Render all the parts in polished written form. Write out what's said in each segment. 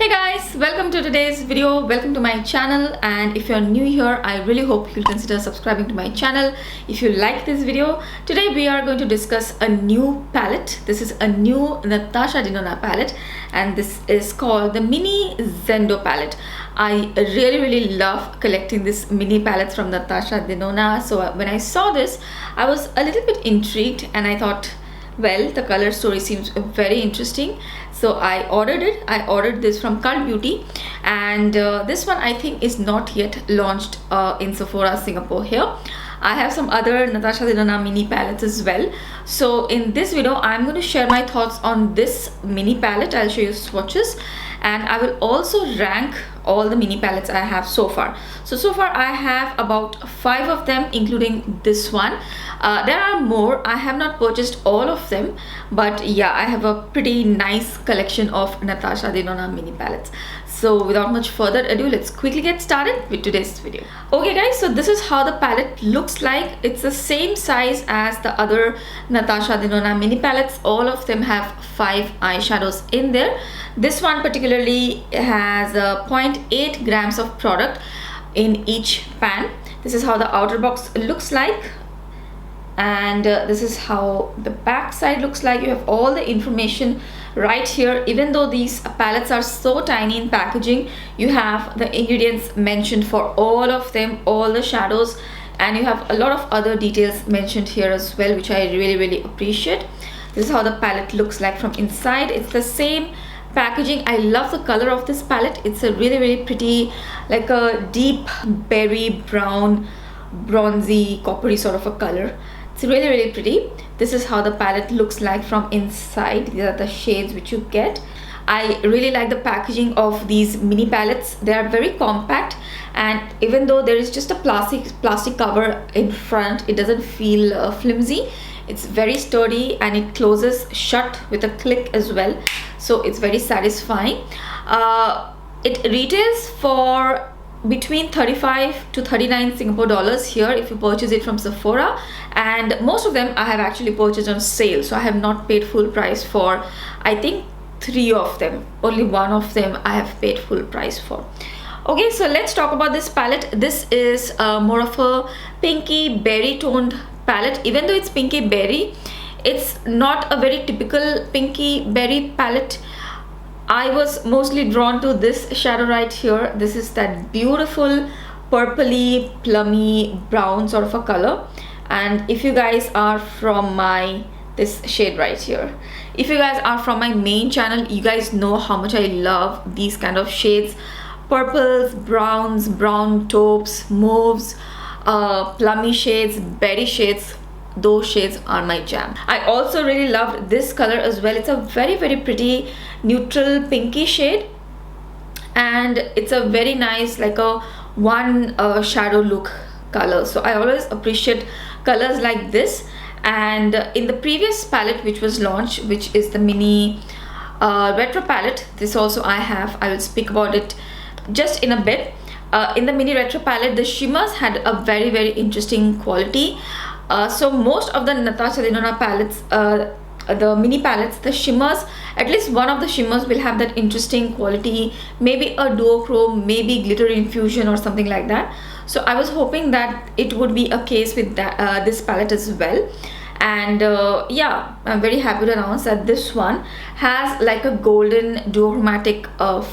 Hey guys, welcome to today's video. Welcome to my channel, and if you're new here, I really hope you'll consider subscribing to my channel if you like this video. Today we are going to discuss a new palette. This is a new Natasha Denona palette, and this is called the Mini Zendo palette. I really love collecting this mini palettes from Natasha Denona. So when I saw this, I was a little bit intrigued and I thought, well, the color story seems very interesting, so I ordered it. I ordered this from CultBeauty, and this one I think is not yet launched in Sephora Singapore here. I have some other Natasha Denona mini palettes as well. So in this video I'm going to share my thoughts on this mini palette. I'll show you swatches, and I will also rank all the mini palettes I have so far. So far I have about 5 of them, including this one. There are more. I have not purchased all of them, but yeah, I have a pretty nice collection of Natasha Denona mini palettes. So without much further ado, let's quickly get started with today's video. Okay guys, so this is how the palette looks like. It's the same size as the other Natasha Denona mini palettes. All of them have 5 eyeshadows in there. This one particularly has 0.8 grams of product in each pan. This is how the outer box looks like, and this is how the back side looks like. You have all the information right here. Even though these palettes are so tiny in packaging, you have the ingredients mentioned for all of them, all the shadows, and you have a lot of other details mentioned here as well, which I really appreciate. This is how the palette looks like from inside. It's the same packaging. I love the color of this palette. It's a really pretty, like a deep berry brown, bronzy, coppery sort of a color. It's really pretty. This is how the palette looks like from inside. These are the shades which you get. I really like the packaging of these mini palettes. They are very compact, and even though there is just a plastic cover in front, it doesn't feel flimsy. It's very sturdy and it closes shut with a click as well, so it's very satisfying. It retails for between 35 to 39 Singapore dollars here if you purchase it from Sephora, and most of them I have actually purchased on sale, so I have not paid full price for, I think, 3 of them. Only 1 of them I have paid full price for. Okay, so let's talk about this palette. This is more of a pinky berry toned palette. Even though it's pinky berry, it's not a very typical pinky berry palette. I was mostly drawn to this shadow right here. This is that beautiful purpley plummy brown sort of a color, and if you guys are from this shade right here, if you guys are from my main channel, you guys know how much I love these kind of shades: purples, browns, brown taupes, mauves, plummy shades, berry shades. Those shades are my jam. I also really loved this color as well. It's a very pretty neutral pinky shade, and it's a very nice, like a one shadow look color. So I always appreciate colors like this. And in the previous palette which was launched, which is the mini retro palette, this also I have. I will speak about it just in a bit. In the mini retro palette, the shimmers had a very interesting quality. So most of the Natasha Denona palettes, the mini palettes, the shimmers, at least one of the shimmers will have that interesting quality, maybe a duochrome, maybe glitter infusion or something like that. So I was hoping that it would be a case with that, this palette as well. And yeah, I'm very happy to announce that this one has like a golden duochromatic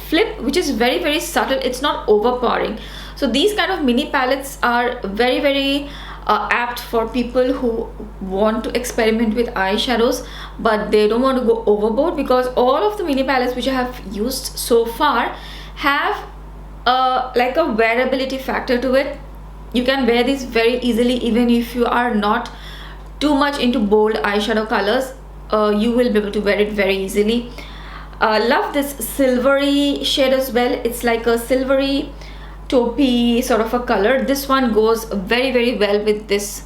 flip, which is very subtle. It's not overpowering. So these kind of mini palettes are very apt for people who want to experiment with eyeshadows, but they don't want to go overboard, because all of the mini palettes which I have used so far have like a wearability factor to it. You can wear these very easily. Even if you are not too much into bold eyeshadow colors, you will be able to wear it very easily. Love this silvery shade as well. It's like a silvery taupey sort of a color. This one goes very well with this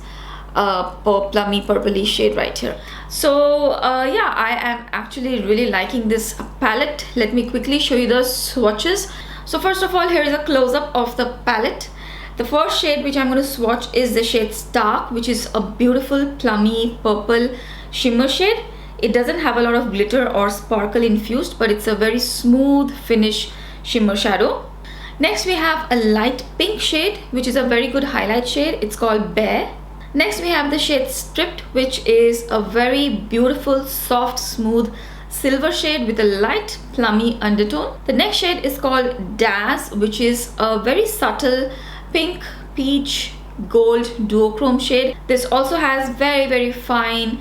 plummy purpley shade right here. So yeah, I am actually really liking this palette. Let me quickly show you the swatches. So first of all, here is a close-up of the palette. The first shade which I'm going to swatch is the shade Stark, which is a beautiful plummy purple shimmer shade. It doesn't have a lot of glitter or sparkle infused, but it's a very smooth finish shimmer shadow. Next we have a light pink shade, which is a very good highlight shade. It's called Bear. Next we have the shade Stripped, which is a very beautiful, soft, smooth silver shade with a light plummy undertone. The next shade is called Daz, which is a very subtle pink, peach, gold duochrome shade. This also has very fine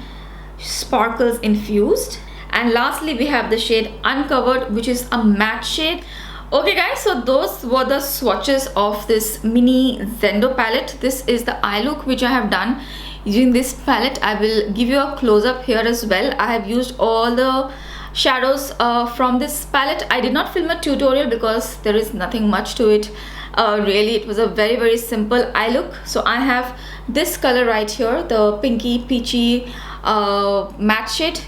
sparkles infused. And lastly we have the shade Uncovered, which is a matte shade. Okay guys, so those were the swatches of this mini Zendo palette. This is the eye look which I have done using this palette. I will give you a close-up here as well. I have used all the shadows from this palette. I did not film a tutorial because there is nothing much to it. Really, it was a very simple eye look. So I have this color right here, the pinky peachy matte shade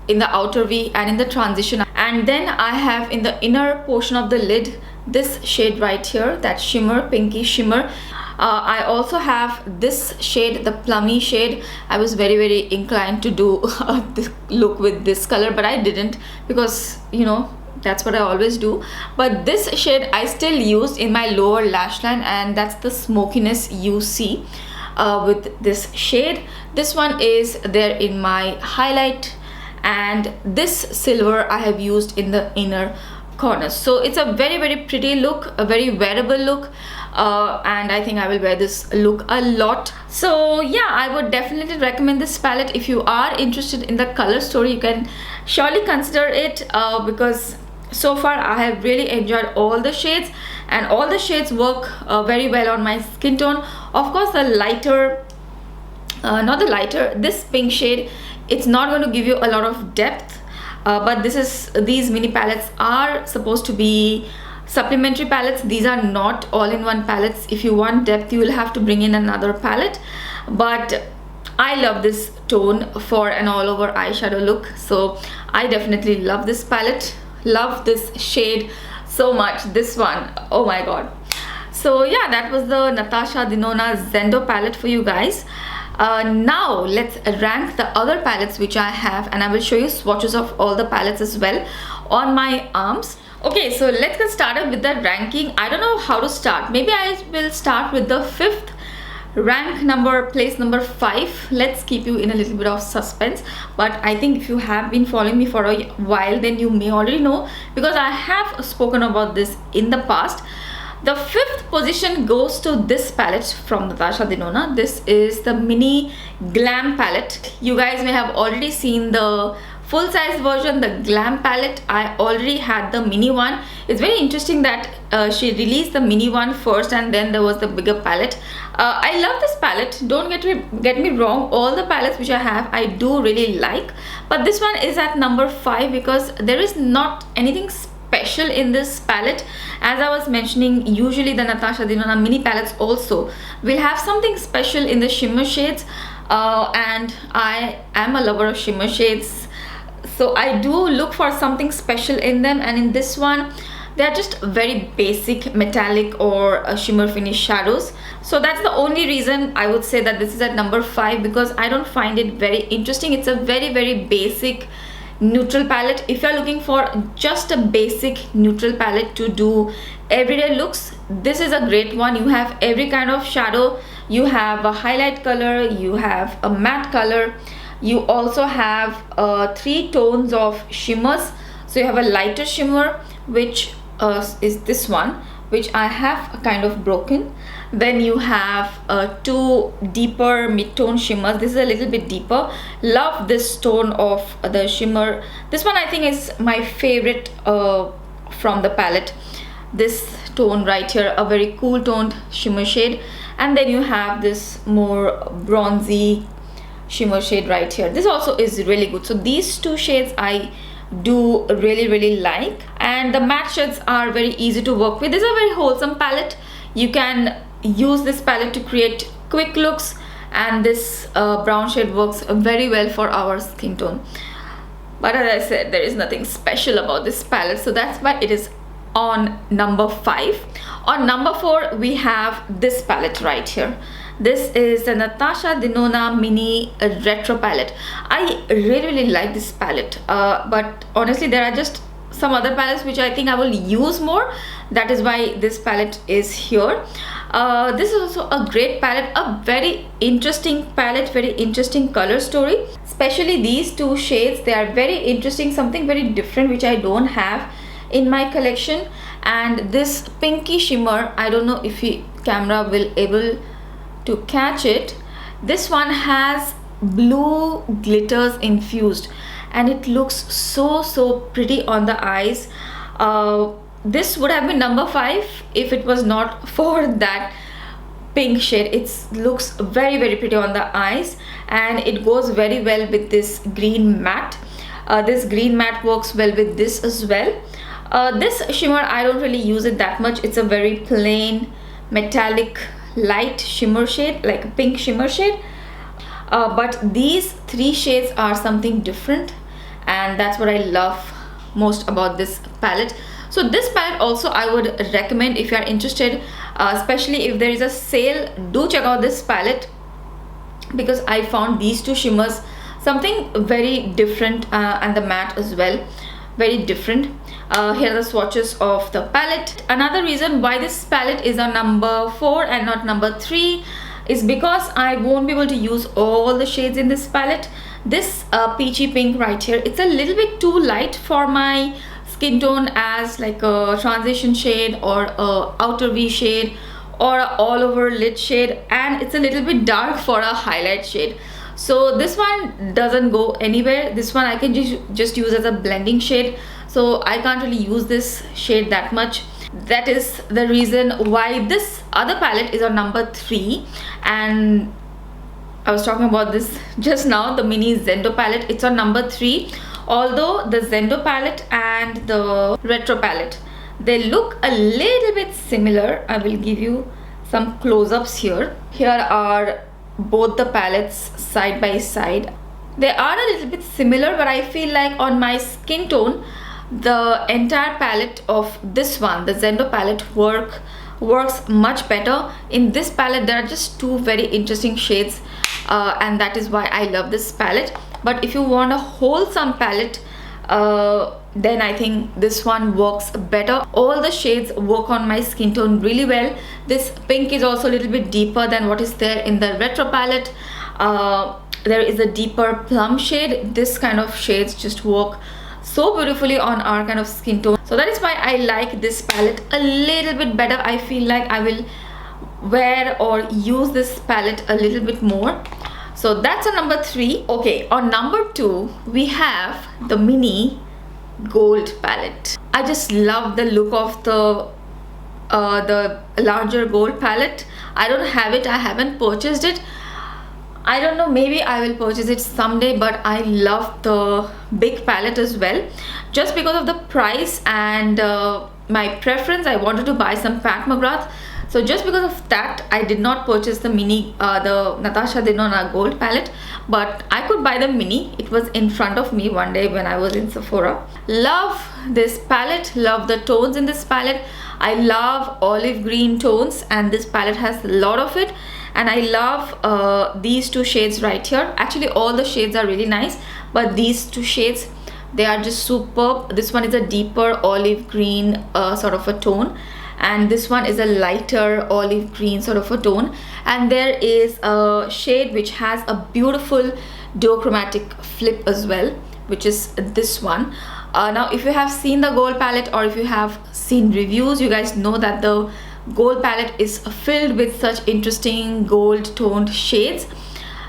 in the outer V and in the transition, and then I have in the inner portion of the lid this shade right here, that shimmer, pinky shimmer. I also have this shade, the plummy shade. I was very inclined to do this look with this color, but I didn't because, you know, that's what I always do. But this shade I still used in my lower lash line, and that's the smokiness you see with this shade. This one is there in my highlight, and this silver I have used in the inner corners. So it's a very pretty look, a very wearable look, and I think I will wear this look a lot. So yeah, I would definitely recommend this palette. If you are interested in the color story, you can surely consider it, because so far I have really enjoyed all the shades, and all the shades work very well on my skin tone. Of course, the lighter this pink shade, it's not going to give you a lot of depth, but these mini palettes are supposed to be supplementary palettes. These are not all-in-one palettes. If you want depth, you will have to bring in another palette, but I love this tone for an all-over eyeshadow look. So I definitely love this palette, love this shade so much. This one, oh my god. So yeah, that was the Natasha Denona Zendo palette for you guys. Now let's rank the other palettes which I have, and I will show you swatches of all the palettes as well on my arms. Okay, so let's get started with the ranking. I don't know how to start. Maybe I will start with the 5th rank number, place number 5. Let's keep you in a little bit of suspense, but I think if you have been following me for a while, then you may already know, because I have spoken about this in the past. The 5th position goes to this palette from Natasha Denona. This is the mini Glam palette. You guys may have already seen the full size version, the Glam palette. I already had the mini one. It's very interesting that she released the mini one first and then there was the bigger palette. I love this palette, don't get me wrong. All the palettes which I have, I do really like, but this one is at number 5 because there is not anything special in this palette. As I was mentioning, usually the Natasha Denona mini palettes also will have something special in the shimmer shades, and I am a lover of shimmer shades, so I do look for something special in them, and in this one they are just very basic metallic or shimmer finish shadows. So that's the only reason I would say that this is at number 5, because I don't find it very interesting. It's a very basic neutral palette. If you're looking for just a basic neutral palette to do everyday looks, this is a great one. You have every kind of shadow. You have a highlight color, you have a matte color, you also have 3 tones of shimmers. So you have a lighter shimmer, which is this one, which I have kind of broken. Then you have 2 deeper mid-tone shimmers. This is a little bit deeper. Love this tone of the shimmer. This one I think is my favorite from the palette. This tone right here, a very cool toned shimmer shade. And then you have this more bronzy shimmer shade right here. This also is really good. So these 2 shades I do really like, and the matte shades are very easy to work with. This is a very wholesome palette. You can use this palette to create quick looks, and this brown shade works very well for our skin tone. But as I said, there is nothing special about this palette, so that's why it is on number 5. On number 4 we have this palette right here. This is the Natasha Denona Mini Retro Palette. I really like this palette, but honestly there are just some other palettes which I think I will use more. That is why this palette is here. This is also a great palette, a very interesting palette, very interesting color story. Especially these two shades, they are very interesting, something very different which I don't have in my collection. And this pinky shimmer, I don't know if the camera will able to catch it. This one has blue glitters infused and it looks so pretty on the eyes. This would have been number 5 if it was not for that pink shade. It looks very pretty on the eyes, and it goes very well with this green matte. This green matte works well with this as well. This shimmer, I don't really use it that much. It's a very plain metallic light shimmer shade, like a pink shimmer shade. But these 3 shades are something different, and that's what I love most about this palette. So this palette also I would recommend if you are interested, especially if there is a sale. Do check out this palette because I found these 2 shimmers something very different, and the matte as well, very different. Here are the swatches of the palette. Another reason why this palette is on number 4 and not number 3 is because I won't be able to use all the shades in this palette. This peachy pink right here, it's a little bit too light for my skin tone as like a transition shade or a outer V shade or a all over lid shade, and it's a little bit dark for a highlight shade. So this one doesn't go anywhere. This one I can just use as a blending shade, so I can't really use this shade that much. That is the reason why this other palette is on number 3. And I was talking about this just now, the mini Zendo palette. It's on number 3. Although the Zendo palette and the retro palette, they look a little bit similar. I will give you some close-ups here. Here are both the palettes side by side. They are a little bit similar, but I feel like on my skin tone, the entire palette of this one, the Zendo palette, works much better. In this palette there are just 2 very interesting shades, and that is why I love this palette. But if you want a wholesome palette, then I think this one works better. All the shades work on my skin tone really well. This pink is also a little bit deeper than what is there in the retro palette. There is a deeper plum shade. This kind of shades just work so beautifully on our kind of skin tone. So that is why I like this palette a little bit better. I feel like I will wear or use this palette a little bit more. So that's on number 3. Okay, on number 2 we have the mini gold palette. I just love the look of the larger gold palette. I don't have it, I haven't purchased it. I don't know, maybe I will purchase it someday, but I love the big palette as well. Just because of the price and my preference, I wanted to buy some Pat McGrath. So just because of that, I did not purchase the mini, the Natasha Denona gold palette, but I could buy the mini. It was in front of me one day when I was in Sephora. Love this palette, love the tones in this palette. I love olive green tones, and this palette has a lot of it. And I love these 2 shades right here. Actually all the shades are really nice, but these 2 shades, they are just superb. This one is a deeper olive green sort of a tone, and this one is a lighter olive green sort of a tone. And there is a shade which has a beautiful duochromatic flip as well, which is this one. Now if you have seen the gold palette or if you have seen reviews, you guys know that the gold palette is filled with such interesting gold toned shades.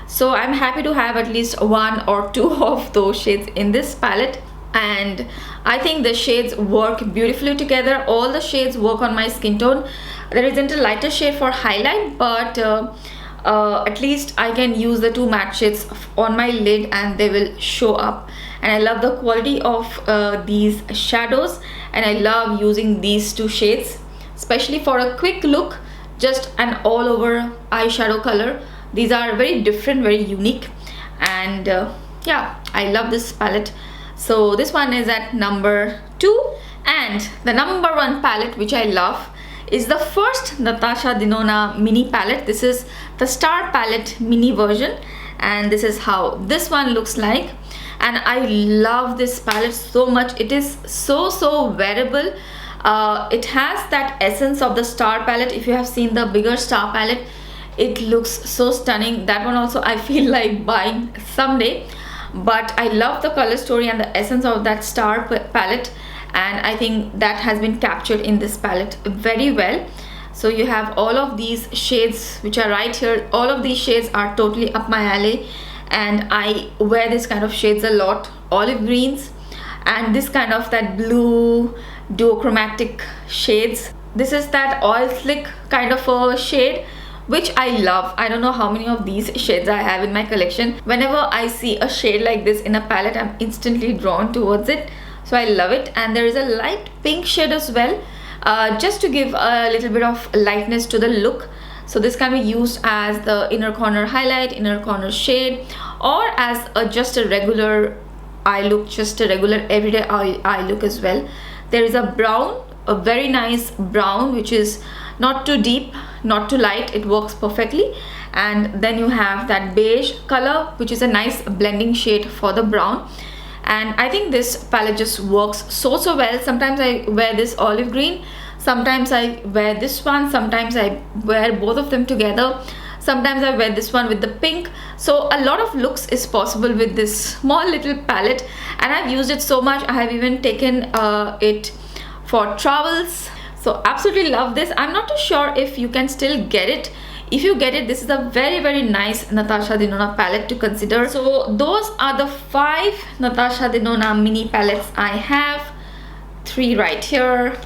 So I'm happy to have at least 1 or 2 of those shades in this palette, and I think the shades work beautifully together. All the shades work on my skin tone. There isn't a lighter shade for highlight, but at least I can use the 2 matte shades on my lid and they will show up. And I love the quality of these shadows, and I love using these 2 shades, especially for a quick look, just an all over eyeshadow color. These are very different, very unique, and yeah, I love this palette. So this one is at number 2. And the number 1 palette which I love is the first Natasha Denona mini palette. This is the Star palette mini version, and this is how this one looks like. And I love this palette so much. It is so wearable. It has that essence of the Star palette. If you have seen the bigger Star palette, it looks so stunning. That one also I feel like buying someday. But I love the color story and the essence of that Star palette, and I think that has been captured in this palette very well. So you have all of these shades which are right here. All of these shades are totally up my alley, and I wear this kind of shades a lot. Olive greens and this kind of that blue duochromatic shades. This is that oil slick kind of a shade, which I love. I don't know how many of these shades I have in my collection. Whenever I see a shade like this in a palette, I'm instantly drawn towards it. So I love it. And there is a light pink shade as well, just to give a little bit of lightness to the look. So this can be used as the inner corner highlight, inner corner shade, or as just a regular eye look, just a regular everyday eye look as well. There is a brown, a very nice brown, which is not too deep, not too light. It works perfectly. And then you have that beige color, which is a nice blending shade for the brown. And I think this palette just works so well. Sometimes I wear this olive green, sometimes I wear this one, sometimes I wear both of them together, sometimes I wear this one with the pink. So a lot of looks is possible with this small little palette, and I've used it so much. I have even taken it for travels. So absolutely love this. I'm not too sure if you can still get it. If you get it, this is a very nice Natasha Denona palette to consider. So those are the 5 Natasha Denona mini palettes I have. 3 right here,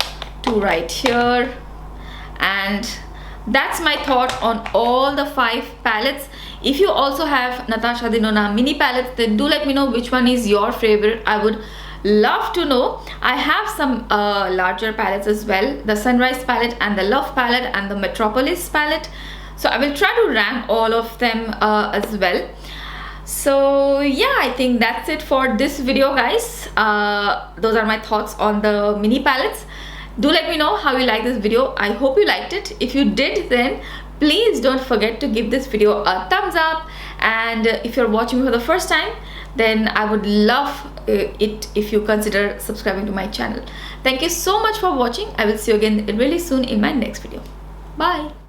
2 right here, and that's my thought on all the 5 palettes. If you also have Natasha Denona mini palettes, then do let me know which one is your favorite. I would love to know. I have some larger palettes as well, the Sunrise palette and the Love palette and the Metropolis palette. So I will try to rank all of them as well. So yeah, I think that's it for this video, guys. Those are my thoughts on the mini palettes. Do let me know how you like this video. I hope you liked it. If you did, then please don't forget to give this video a thumbs up. And if you're watching me for the first time, then I would love it if you consider subscribing to my channel. Thank you so much for watching. I will see you again really soon in my next video. Bye.